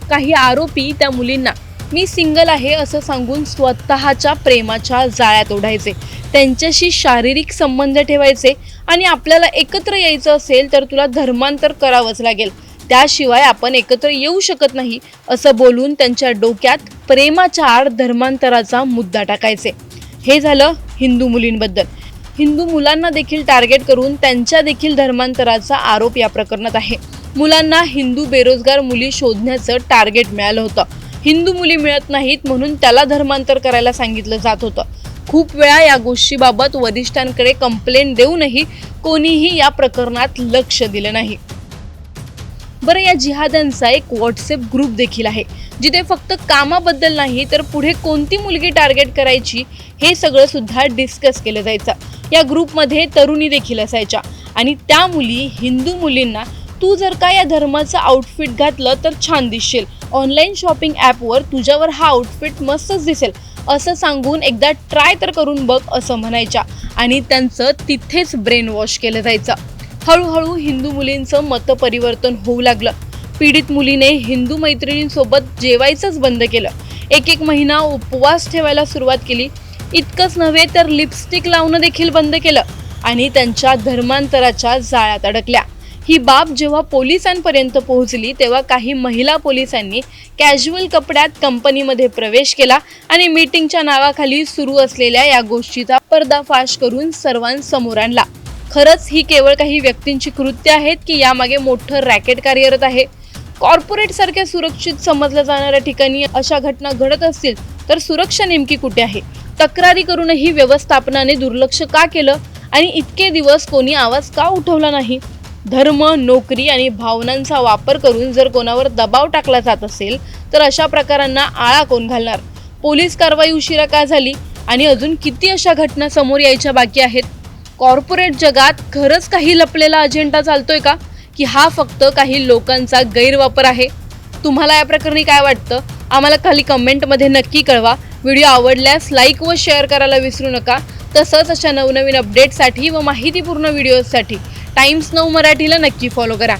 काही आरोपी त्या मुलींना मी सिंगल आहे असं सांगून स्वतःच्या प्रेमाच्या जाळ्यात ओढायचे, त्यांच्याशी शारीरिक संबंध ठेवायचे आणि आपल्याला एकत्र यायचं असेल तर तुला धर्मांतर करावंच लागेल, त्याशिवाय आपण एकत्र येऊ शकत नाही असं बोलून त्यांच्या डोक्यात प्रेमाच्या आड धर्मांतराचा मुद्दा टाकायचे। हे झालं हिंदू मुलींबद्दल। हिंदू मुलांना देखील टार्गेट करून त्यांच्या देखील धर्मांतराचा आरोप या प्रकरणात आहे। मुलांना हिंदू बेरोजगार मुली शोधण्याचं टार्गेट मिळालं होतं। हिंदू मुली मिळत नाहीत म्हणून त्याला धर्मांतर करायला सांगितलं जात होतं। खूप वेळा या गोष्टीबाबत वरिष्ठांकडे कंप्लेंट देऊनही कोणीही या प्रकरणात लक्ष दिलं नाही। बरं, या जिहाद्यांचा एक व्हॉट्सअप ग्रुप देखील आहे, जिथे फक्त कामाबद्दल नाही तर पुढे कोणती मुलगी टार्गेट करायची हे सगळं सुद्धा डिस्कस केलं जायचं। या ग्रुपमध्ये तरुणी देखील असायच्या आणि त्या मुली हिंदू मुलींना तू जर का या धर्माचं आउटफिट घातलं तर छान दिसशील, ऑनलाईन शॉपिंग ॲपवर तुझ्यावर हा आउटफिट मस्तच दिसेल असं सांगून एकदा ट्राय तर करून बघ असं म्हणायच्या आणि त्यांचं तिथेच ब्रेन वॉश केलं जायचं। हळूहळू हिंदू मुलींचं मतपरिवर्तन होऊ लागलं। पीडित मुलीने हिंदू मैत्रिणींसोबत जेवायचंच बंद केलं, एक महिना उपवास ठेवायला सुरुवात केली। इतकंच नव्हे तर लिपस्टिक लावणं देखील बंद केलं आणि त्यांच्या धर्मांतराच्या जाळ्यात अडकल्या। ही बाब जेव्हा पोलिसांपर्यंत पोहोचली तेव्हा काही महिला पोलिसांनी कॅज्युअल कपड्यात कंपनीमध्ये प्रवेश केला आणि मीटिंगच्या नावाखाली सुरू असलेल्या या गोष्टीचा पर्दाफाश करून सर्वांसमोर आणला। खरंच ही केवळ काही व्यक्तींची कृत्य आहेत की यामागे मोठं रॅकेट कार्यरत आहे? कॉर्पोरेट सारख्या सुरक्षित समजल्या जाणाऱ्या ठिकाणी अशा घटना घडत असतील तर सुरक्षा नेमकी कुठे आहे? तक्रारी करूनही व्यवस्थापनाने दुर्लक्ष का केलं आणि इतके दिवस कोणी आवाज का उठवला नाही? धर्म, नोकरी आणि भावनांचा वापर करून जर कोणावर दबाव टाकला जात असेल तर अशा प्रकारांना आळा कोण घालणार? पोलीस कारवाई उशिरा का झाली आणि अजून किती अशा घटना समोर यायच्या बाकी आहेत? कॉर्पोरेट जगात खरंच काही लपलेला अजेंडा चालतोय का की हा फक्त काही लोकांचा गैरवापर आहे? तुम्हाला या प्रकरणी काय वाटतं? आम्हाला खाली कमेंटमध्ये नक्की कळवा। व्हिडिओ आवडल्यास लाईक व शेअर करायला विसरू नका। तसंच अशा नवनवीन अपडेटसाठी व माहितीपूर्ण व्हिडिओसाठी टाइम्स नाऊ मराठीला नक्की फॉलो करा।